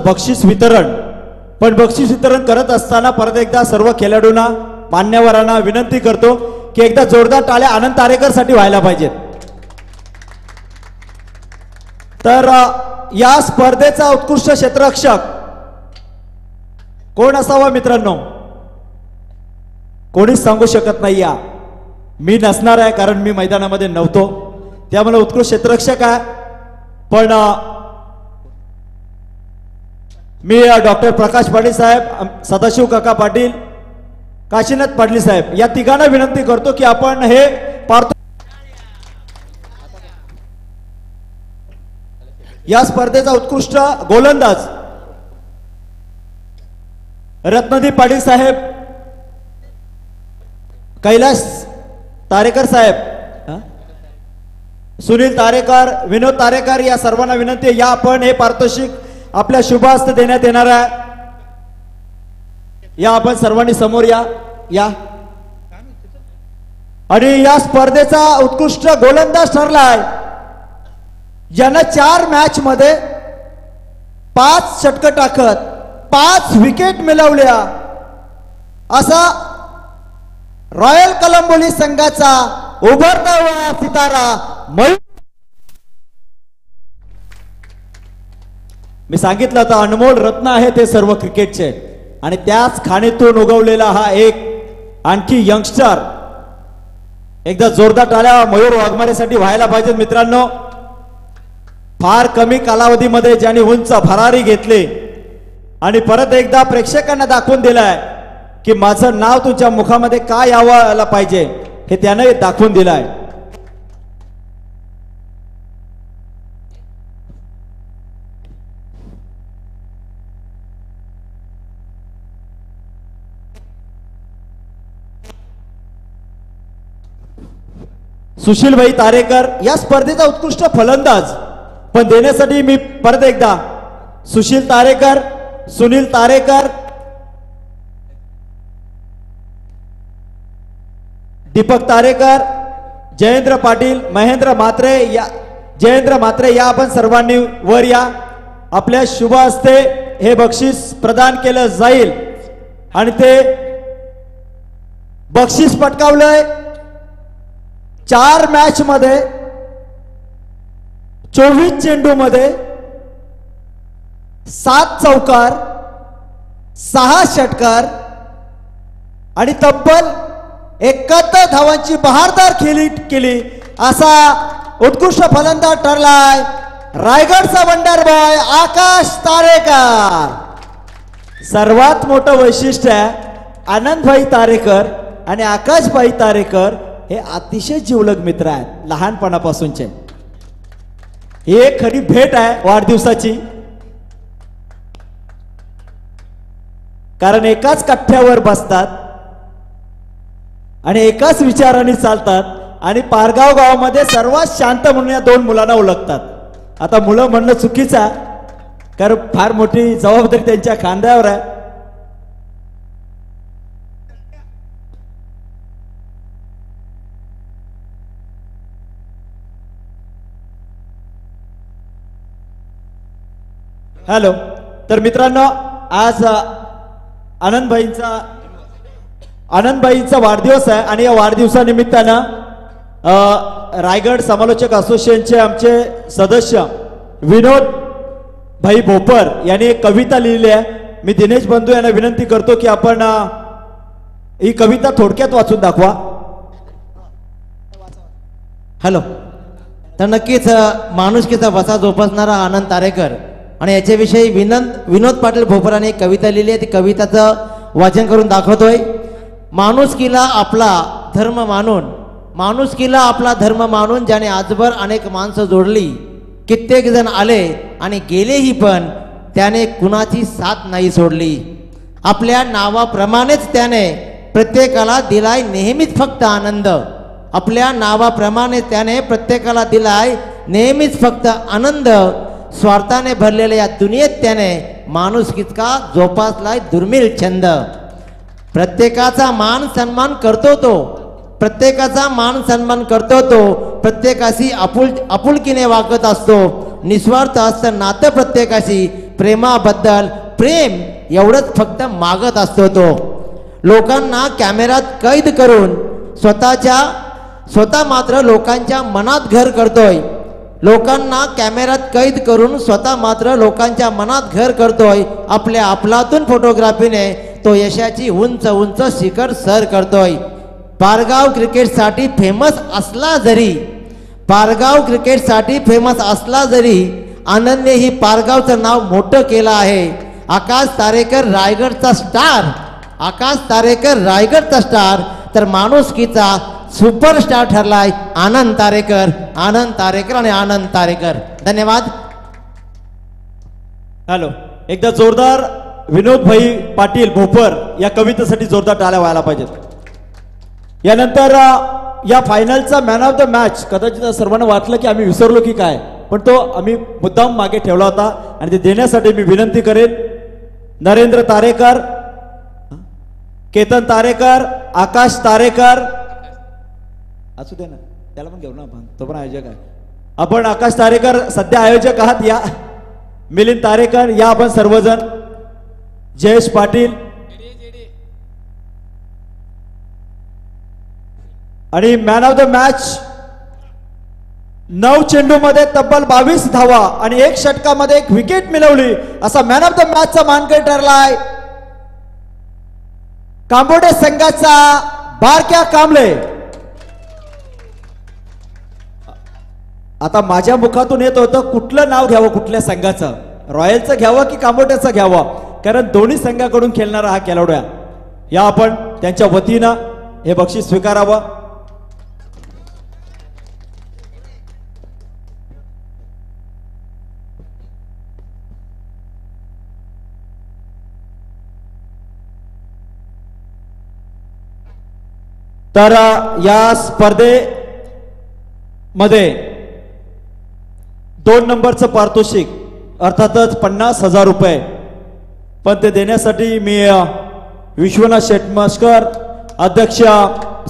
बक्षीस वितरण, पण बक्षीस वितरण करत असताना परत एकदा सर्व खेळाडूंना मान्यवरांना विनंती करतो की एकदा जोरदार टाळ्या आनंद तारेकर साठी व्हायला पाहिजेत। तर या स्पर्धेचा उत्कृष्ट क्षेत्ररक्षक कोण असावा मित्रांनो? कोणीच सांगू शकत नाही। या मी नसणार आहे कारण मी मैदानामध्ये नव्हतो, त्यामुळे उत्कृष्ट क्षेत्ररक्षक आहे। पण मी डॉक्टर प्रकाश पाटील साहेब, सदाशिव काका पाटील, काशीनाथ पाटील साहेब या तिघांना विनंती करतो की आपण हे या स्पर्धेचा उत्कृष्ट गोलंदाज रत्नदीप पाटील साहेब, कैलास तारेकर साहेब, सुनील तारेकर, विनोद तारेकर या सर्वांना विनंती आहे, या आपण हे पारितोषिक आपल्या शुभ हस्ते देण्यात येणार आहे। या आपण सर्वांनी समोर या आणि या स्पर्धेचा उत्कृष्ट गोलंदाज ठरलाय ज्यानं 4 मॅच मध्ये 5 षटकं टाकत 5 विकेट मिळवल्या असा रॉयल कलंबोली संघाचा उभरता हुआ सितारा मयूर। मी सांगितलं होतं अनमोल रत्न आहे ते सर्व क्रिकेटचे आणि त्याच खाणीतून उगवलेला हा एक आणखी यंगस्टर। एकदा जोरदार टाळ्या मयूर वाघमारेसाठी व्हायला पाहिजेत मित्रांनो। फार कमी कालावधीमध्ये ज्यांनी उंच भरारी घेतली आणि परत एकदा प्रेक्षकांना दाखवून दिलाय की माझं नाव तुमच्या मुखामध्ये काय यावं पाहिजे हे त्याने दाखवून दिलाय। सुशीलभाई तारेकर या स्पर्धेचा उत्कृष्ट फलंदाज, पण देण्यासाठी मी परत एकदा सुशील तारेकर, सुनील तारेकर, दीपक तारेकर, जयेंद्र पाटील, महेंद्र म्हात्रे या आपण सर्वांनी वर या। आपल्या शुभ हस्ते हे बक्षीस प्रदान केलं जाईल आणि ते बक्षीस पटकावलंय 4 मॅच मध्ये 24 चेंडू मध्ये 7 चौकार 6 षटकार आणि तब्बल 71 धावांची बहारदार खेळी केली असा उत्कृष्ट फलंदाज ठरलाय रायगडचा वंडर बॉय आकाश तारेकर। सर्वात मोठं वैशिष्ट्य आहे आनंदभाई तारेकर आणि आकाशभाई तारेकर हे अतिशय जिवलग मित्र आहेत लहानपणापासूनचे। ही एक खरी भेट आहे वाढदिवसाची, कारण एकाच कठ्ठ्यावर बसतात आणि एकाच विचाराने चालतात आणि पारगाव गावामध्ये सर्वात शांत म्हणून या 2 मुलांना ओळखतात। आता मुलं म्हणणं चुकीचं आहे कारण फार मोठी जबाबदारी त्यांच्या खांद्यावर आहे। हॅलो, तर मित्रांनो आज आनंदभाईंचा वाढदिवस आहे आणि या वाढदिवसानिमित्तानं रायगड समालोचक असोसिएशनचे आमचे सदस्य विनोद भाई भोपर यांनी एक कविता लिहिली आहे। मी दिनेश बंधू यांना विनंती करतो की आपण ही कविता थोडक्यात वाचून दाखवा। हॅलो, तर नक्कीच माणुसकीचा वसा जोपासणारा आनंद तारेकर आणि याच्याविषयी विनोद पाटील भोपराने एक कविता लिहिली आहे, ती कविताचं वाचन करून दाखवतोय। माणुसकीला आपला धर्म मानून ज्याने आजवर अनेक माणसं जोडली, कित्येक जण आले आणि गेलेही पण त्याने कुणाची साथ नाही सोडली। आपल्या नावाप्रमाणेच त्याने प्रत्येकाला दिलाय नेहमीच फक्त आनंद। आपल्या नावाप्रमाणे त्याने प्रत्येकाला दिलाय नेहमीच फक्त आनंद। स्वार्थाने भरलेल्या या दुनियेत त्याने माणुसकीचा जोपासलाय दुर्मिळ छंद। प्रत्येकाचा मान सन्मान करतो तो, प्रत्येकाशी आपुलकीने वागत असतो। निस्वार्थ असतं नातं प्रत्येकाशी, प्रेमाबद्दल प्रेम एवढंच फक्त मागत असतो तो. लोकांना कॅमेऱ्यात कैद करून स्वतः मात्र लोकांच्या मनात घर करतोय. लोकांना कॅमेऱ्यात कैद करून स्वतः मात्र लोकांच्या मनात घर करतोय. आपल्या अफलातून फोटोग्राफीने तो यशाची उंच उंच शिखर सर करतोय. पारगाव क्रिकेटसाठी फेमस असला जरी आनंदने पारगावचं नाव मोठं केलं आहे. आकाश तारेकर रायगडचा स्टार तर माणुसकीचा सुपरस्टार ठरलाय आनंद तारेकर आणि आनंद तारेकर. धन्यवाद. हॅलो, एकदा जोरदार विनोद भाई पाटील भोपर या कवितेसाठी जोरदार टाळ्या व्हायला पाहिजेत. यानंतर या फायनलचा मॅन ऑफ द मॅच कदाचित सर्वांना वाटलं की आम्ही विसरलो की काय, पण तो आम्ही मुद्दाम मागे ठेवला होता आणि ते देण्यासाठी मी विनंती करेन. नरेंद्र तारेकर, केतन तारेकर, आकाश तारेकर, असू दे ना, त्याला पण घेऊ ना आपण, तो पण आयोजक आहे. आपण आकाश तारेकर सध्या आयोजक आहात. या मिलिंद तारेकर, या आपण सर्वजण. जयेश पाटील आणि मॅन ऑफ द मॅच 9 चेंडूमध्ये तब्बल 22 धावा आणि 1 षटकामध्ये 1 विकेट मिळवली असा मॅन ऑफ द मॅचचा मानकरी ठरलाय कांबोडे संघाचा बारक्या कांबळे. आता माझ्या मुखातून येत होतं कुठलं नाव घ्यावं, कुठल्या संघाचं, रॉयलचं घ्यावं की कांबोड्याचं घ्यावं, कारण दोन्ही संघाकडून खेळणारा हा खेळाडू आहे. या आपण त्यांच्या वतीनं हे बक्षीस स्वीकारावं. तर या स्पर्धेमध्ये 2 नंबरचं पारितोषिक अर्थातच 50,000 रुपये, पण ते देण्यासाठी मी विश्वनाथ शेटमस्कर, अध्यक्ष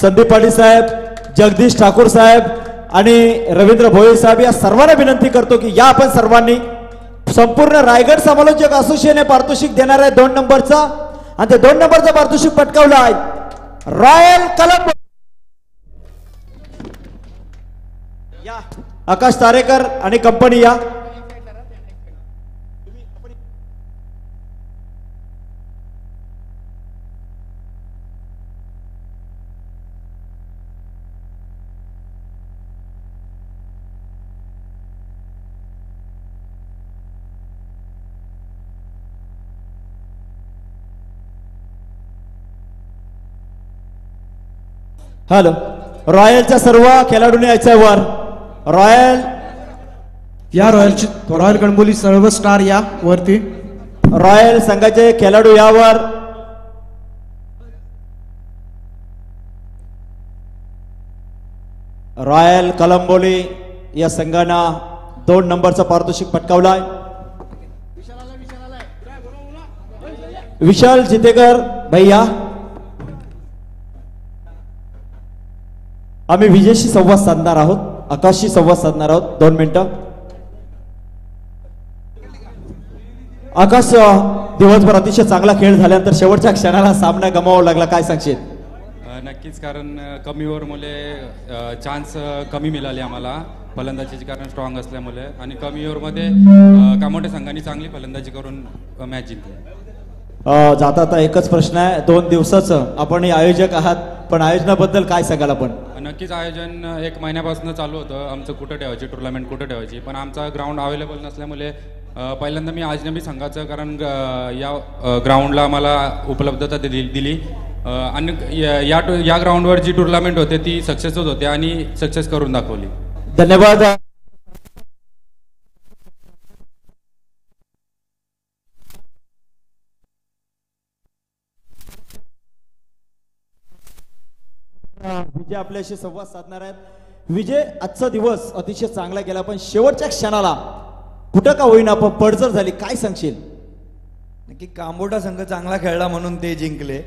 संदीप पाटील साहेब, जगदीश ठाकूर साहेब आणि रवींद्र भोये साहेब या सर्वांना विनंती करतो की या आपण सर्वांनी संपूर्ण रायगड समालोचक असोसिएशन हे पारितोषिक देणार आहे 2 नंबरचा, आणि ते 2 नंबरचं पारितोषिक पटकावलं आहे रॉयल कलम. या आकाश तारेकर आणि कंपनी या. हॅलो, रॉयलच्या सर्व खेळाडूंनी यायचं वर. रॉयल कणबोली सर्व स्टार या वरती. रॉयल संघाचे खेळाडू यावर. रॉयल कलंबोली या संघानं 2 नंबरचं पारितोषिक पटकावलाय. विशाल जितेकर भैया, आम्ही विजयशी संवाद साधणार आहोत, आकाशशी संवाद साधणार आहोत. 2 मिनिटं. आकाश, दिवसभर अतिशय चांगला खेळ झाल्यानंतर शेवटच्या क्षणाला सामना गमावावा लागला, काय सांगशील? नक्कीच, कारण कमी ओव्हरमुळे चान्स कमी मिळाले आम्हाला फलंदाजीचे, कारण स्ट्रॉंग असल्यामुळे, आणि कमी ओव्हरमध्ये कामोठे संघाने चांगली फलंदाजी करून मॅच जिंकली. जाता एकच प्रश्न आहे, 2 दिवसाचं आपण आयोजक आहात, पण आयोजनाबद्दल काय सांगाल आपण? नक्कीच, आयोजन 1 महिन्यापासून चालू होतं आमचं, कुठं ठेवायची टुर्नामेंट, कुठं ठेवायची, पण आमचा ग्राउंड अवेलेबल नसल्यामुळे पहिल्यांदा मी अजनबी संघाचं, कारण या ग्राउंडला आम्हाला उपलब्धता दिली आणि या ग्राउंडवर जी टुर्नामेंट होते ती सक्सेसच होते आणि सक्सेस करून दाखवली. धन्यवाद. विजय आपल्याशी संवाद साधणार आहेत. विजय, आजचा दिवस अतिशय चांगला गेला, पण शेवटच्या क्षणाला कुठं का होईना पण पडझड झाली, काय सांगशील? नक्की कांबोटा संघ चांगला खेळला म्हणून ते जिंकले.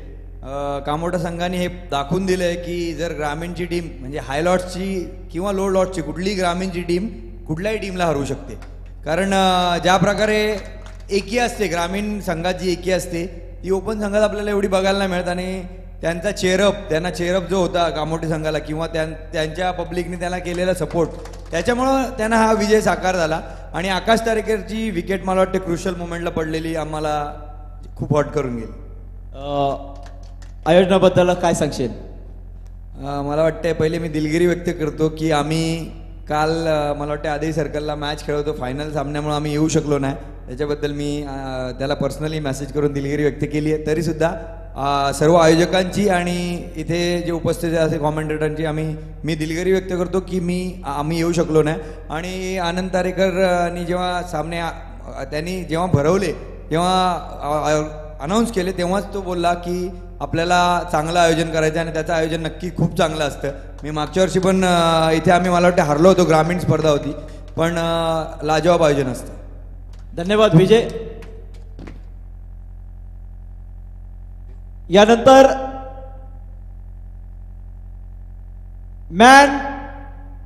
कांबोटा संघाने हे दाखवून दिलंय की जर ग्रामीणची टीम म्हणजे हाय लॉट्सची किंवा लो लॉट्सची कुठलीही ग्रामीणची टीम कुठल्याही टीमला हरवू शकते. कारण ज्या प्रकारे एकी असते, ग्रामीण संघात जी एकी असते ती ओपन संघात आपल्याला एवढी बघायला नाही मिळत. आणि त्यांचा त्यांना चेअरअप जो होता कामोठी संघाला किंवा त्यांच्या पब्लिकने त्याला केलेला सपोर्ट, त्याच्यामुळं त्यांना हा विजय साकार झाला. आणि आकाश तारेकरची विकेट मला वाटते क्रुशल मोमेंटला पडलेली आम्हाला खूप हॉट करून गेली. आयोजनाबद्दल काय सांगशील? मला वाटतं पहिले मी दिलगिरी व्यक्त करतो की आम्ही काल मला वाटतं आधी सर्कलला मॅच खेळवतो, फायनल सामन्यामुळे आम्ही येऊ शकलो नाही. त्याच्याबद्दल मी त्याला पर्सनली मेसेज करून दिलगिरी व्यक्त केली आहे. तरीसुद्धा सर्व आयोजकांची आणि इथे जे उपस्थित असे कॉमेंटेटरांची मी दिलगिरी व्यक्त करतो की आम्ही येऊ शकलो नाही. आणि आनंद तारेकरनी जेव्हा त्यांनी जेव्हा भरवले, जेव्हा अनाऊन्स केले, तेव्हाच तो बोलला की आपल्याला चांगलं आयोजन करायचं आणि त्याचं आयोजन नक्की खूप चांगलं असतं. मी मागच्या वर्षी पण इथे आम्ही मला वाटतं हरलो होतो, ग्रामीण स्पर्धा होती, पण लाजवाब आयोजन असतं. धन्यवाद विजय. यानंतर man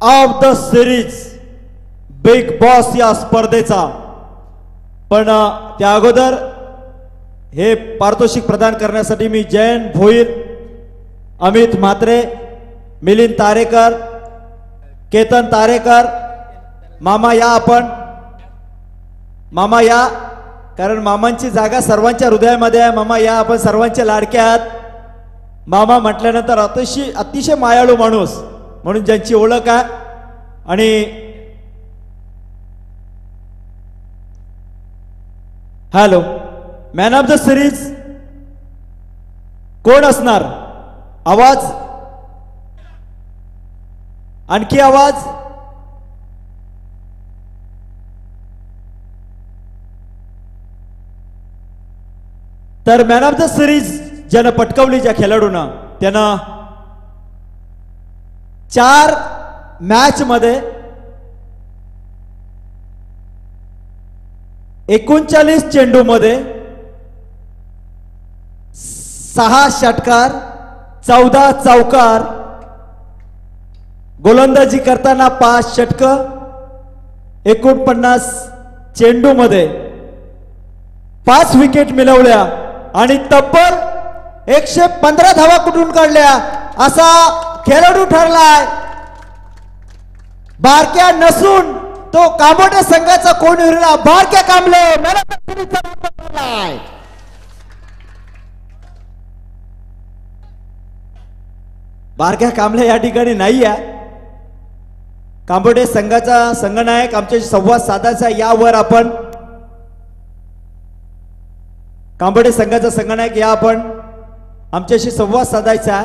of the series big boss या स्पर्धेचा, पण त्या अगोदर हे पारितोषिक प्रदान करण्यासाठी मी जयंत भोईर, अमित म्हात्रे, मिलिंद तारेकर, केतन तारेकर, मामा या, कारण मामांची जागा सर्वांच्या हृदयामध्ये आहे. मामा या, आपण सर्वांचे लाडके आहात. मामा म्हटल्यानंतर अतिशय मायाळू माणूस म्हणून ज्यांची ओळख आहे. आणि hello, man of the series कोण असणार? आवाज, आणखी आवाज. तर मॅन ऑफ द सिरीज ज्यानं पटकावली, ज्या खेळाडूंना, त्यानं 4 मॅच मध्ये 39 चेंडू मध्ये 6 षटकार, 14 चौकार, गोलंदाजी करताना 5 षटकं, 49 चेंडू मध्ये 5 विकेट मिळवल्या आणि तब्बल 115 धावा कुठून काढल्या असा खेळाडू ठरलाय. बारक्या नसून तो कामोठे संघाचा कोण उरला, बारक्या कांबळे बारक्या कांबळे या ठिकाणी नाही आहे. कांबोटे संघाचा संघनायक आमच्याशी संवाद साधायचा, यावर आपण कांबोटे संघाचा संघनायक या आपण आमच्याशी संवाद साधायचा.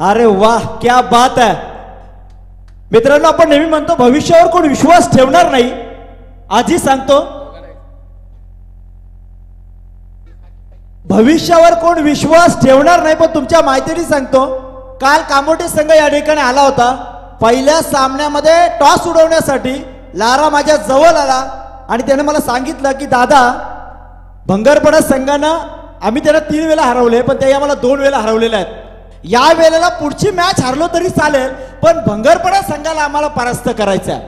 अरे वाह, क्या बात आहे. मित्रांनो, आपण नेहमी म्हणतो भविष्यावर कोण विश्वास ठेवणार नाही. आजही सांगतो, भविष्यावर कोण विश्वास ठेवणार नाही, पण तुमच्या माहितीने सांगतो, काल कामोठे संघ या ठिकाणी आला होता. पहिल्या सामन्यामध्ये टॉस उडवण्यासाठी लारा माझ्या जवळ आला आणि त्याने मला सांगितलं की दादा, भंगारपडा संघानं आम्ही त्यांना 3 वेळा हरवले, पण ते आम्हाला 2 वेळा हरवलेले आहेत. या वेळेला पुढची मॅच हरलो तरी चालेल, पण भंगारपडा संघाला आम्हाला परास्त करायचं आहे.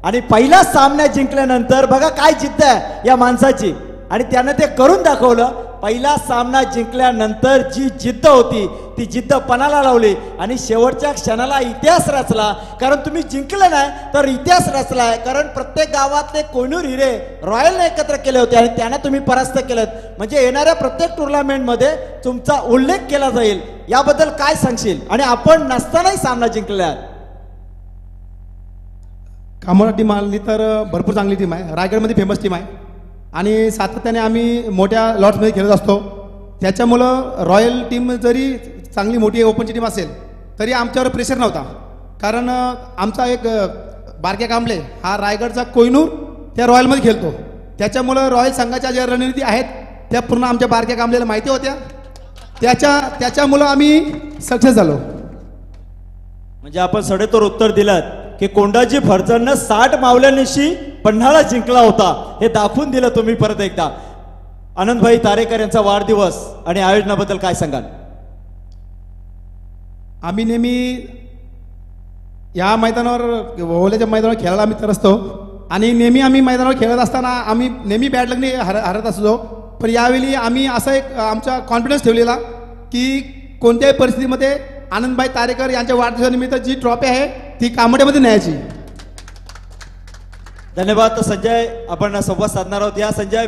आणि पहिला सामना जिंकल्यानंतर बघा काय जिद्द आहे या माणसाची, आणि त्यानं ते करून दाखवलं. पहिला सामना जिंकल्यानंतर जी जिद्द होती ती जिद्द पणाला लावली आणि शेवटच्या क्षणाला इतिहास रचला. कारण तुम्ही जिंकले नाही तर इतिहास रचलाय. कारण प्रत्येक गावातले कोहिनूर हिरे रॉयलने एकत्र केले होते आणि त्यांना तुम्ही परास्त केलं, म्हणजे येणाऱ्या प्रत्येक टुर्नामेंटमध्ये तुमचा उल्लेख केला जाईल. याबद्दल काय सांगशील? आणि आपण नसतानाही सामना जिंकला. कामोठा टीम आली तर भरपूर चांगली टीम आहे, रायगडमध्ये फेमस टीम आहे आणि सातत्याने आम्ही मोठ्या लॉट्समध्ये खेळत असतो. त्याच्यामुळं रॉयल टीम जरी चांगली मोठी ओपनची टीम असेल तरी आमच्यावर प्रेशर नव्हता. कारण आमचा एक बारक्या कांबळे हा रायगडचा कोहिनूर त्या रॉयलमध्ये खेळतो. त्याच्यामुळं रॉयल संघाच्या ज्या रणनीती आहेत त्या पूर्ण आमच्या बारक्या कांबळेला माहिती होत्या. त्याच्यामुळं आम्ही सक्सेस झालो. म्हणजे आपण सडेतोड उत्तर दिलात की कोंडाजी फरजणनं 60 मावल्यानिशी पन्हाळा जिंकला होता, हे दाखवून दिलं तुम्ही परत एकदा. आनंदभाई तारेकर यांचा वाढदिवस आणि आयोजनाबद्दल काय सांगाल? आम्ही नेहमी या मैदानावर ओल्याच्या मैदानावर खेळायला आम्ही तरसतो. आणि नेहमी आम्ही मैदानावर खेळत असताना आम्ही नेहमी बॅड लकने हरत असतो, पण यावेळी आम्ही असा एक आमचा कॉन्फिडन्स ठेवलेला की कोणत्याही परिस्थितीमध्ये आनंदभाई तारेकर यांच्या वाढदिवसानिमित्त जी ट्रॉफी आहे ती कामोड्यामध्ये न्यायची. धन्यवाद. तर संजय आपण संवाद साधणार आहोत. या संजय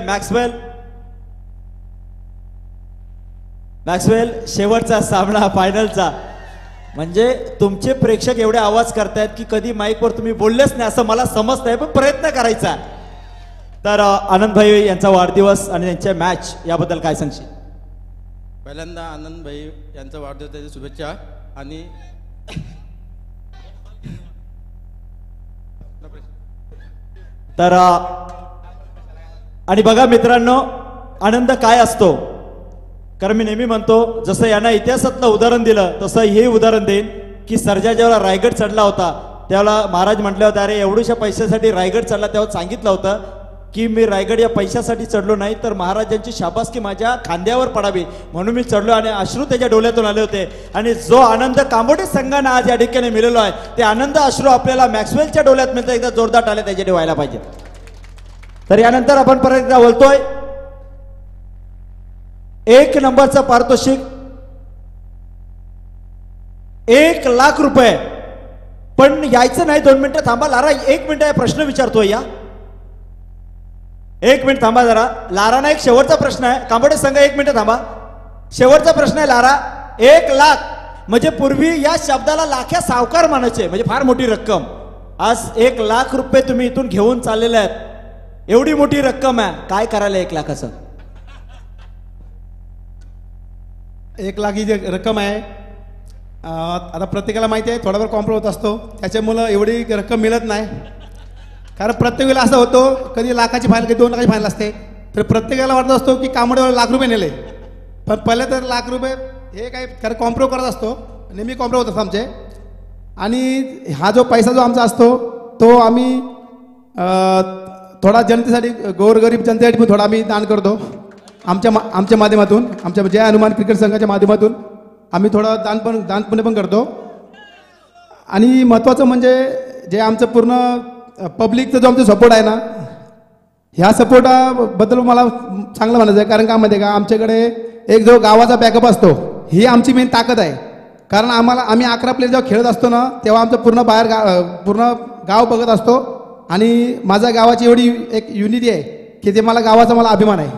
मॅक्सवेल शेवटचा सामना फायनलचा, म्हणजे तुमचे प्रेक्षक एवढे आवाज करतायत की कधी माईकवर तुम्ही बोललेच नाही असं मला समजतंय, पण प्रयत्न करायचा. तर आनंदभाई यांचा वाढदिवस आणि त्यांच्या मॅच याबद्दल काय सांगशील? पहिल्यांदा आनंदभाई यांचा वाढदिवस त्याची शुभेच्छा. आणि तर आणि बघा मित्रांनो, आनंद काय असतो, कारण मी नेहमी म्हणतो जसं यांना इतिहासातलं उदाहरण दिलं तसं हे उदाहरण देईन की सर्जा जेव्हा रायगड चढला होता त्यावेळेला महाराज म्हटले होते, अरे एवढ्याशा पैशासाठी रायगड चढला, तेव्हा सांगितलं होतं की मी रायगड या पैशासाठी चढलो नाही, तर महाराजांची शाबासकी माझ्या खांद्यावर पडावी म्हणून मी चढलो, आणि अश्रू त्याच्या डोळ्यातून आले होते. आणि जो आनंद कांबोडी संघानं आज या ठिकाणी मिळालो आहे ते आनंद अश्रू आपल्याला मॅक्सवेलच्या डोळ्यात मिळतं. एकदा जोरदार टाळ्या त्याच्यासाठी व्हायला पाहिजे. तर यानंतर आपण परत एकदा बोलतोय 1 नंबरचं पारितोषिक 1 लाख रुपये. पण यायचं नाही, 2 मिनिटं थांबा. लारा 1 मिनिट प्रश्न विचारतोय. या 1 मिनिट थांबा जरा. लाराना एक शेवटचा प्रश्न आहे. कांबोडे संघ 1 मिनिट थांबा. शेवटचा प्रश्न आहे लारा. 1 लाख म्हणजे पूर्वी या शब्दाला लाख्या सावकार म्हणायचे, म्हणजे फार मोठी रक्कम. आज 1 लाख रुपये तुम्ही इथून घेऊन चाललेले आहेत, एवढी मोठी रक्कम आहे. काय करायला 1 लाखाचं? 1 लाख ही जी रक्कम आहे, आता प्रत्येकाला माहिती आहे थोडाफार कॉम्प्रो होत असतो, त्याच्यामुळं एवढी रक्कम मिळत नाही. कारण प्रत्येक वेळेला असं होतं, कधी लाखाची फाईल, कधी 2 लाखाची फाईल असते, तर प्रत्येकाला वाटत असतो की कांबोडीवर लाख रुपये नेले. पण पहिले तर लाख रुपये हे काही खरं कॉम्प्रो करत असतो, नेहमी कॉम्प्रो होत असतो आमचे. आणि हा जो पैसा जो आमचा असतो तो आम्ही थोडा जनतेसाठी, गोरगरीब जनतेसाठी पण थोडा आम्ही दान करतो. आमच्या माध्यमातून, आमच्या जय हनुमान क्रिकेट संघाच्या माध्यमातून आम्ही थोडं दानपुण्य पण करतो. आणि महत्त्वाचं म्हणजे जे आमचं पूर्ण पब्लिकचा जो आमचा सपोर्ट आहे ना, ह्या सपोर्टाबद्दल मला चांगलं म्हणायचं आहे. कारण काय माहिती आहे का, आमच्याकडे एक जो गावाचा बॅकअप असतो ही आमची मेन ताकद आहे. कारण आम्ही 11 प्लेयर जेव्हा खेळत असतो ना, तेव्हा आमचं पूर्ण गाव बघत असतो. आणि माझ्या गावाची एवढी एक युनिटी आहे की ते गावाचा मला अभिमान आहे.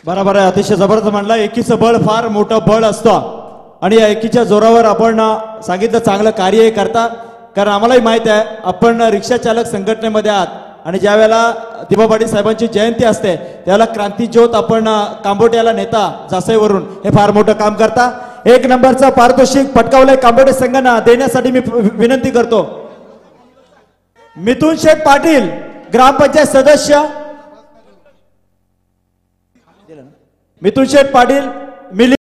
बरोबर आहे. अतिशय जबरदस्त म्हणला. एकीचं बळ फार मोठं बळ असतं, आणि या एकीच्या जोरावर आपण सांगितलं चांगलं कार्य करता. कारण आम्हालाही माहित आहे आपण रिक्षा चालक संघटनेमध्ये आहात, आणि ज्या वेळेला दिबा पाटील साहेबांची जयंती असते त्यावेळेला क्रांती ज्योत आपण कांबोट्याला नेता जासईवरून, हे फार मोठं काम करता. 1 नंबरचं पारितोषिक पटकावलंय कांबोटे संघांना देण्यासाठी मी विनंती करतो मिथुन शेठ पाटील, ग्रामपंचायत सदस्य मिथुन शेठ पाटील,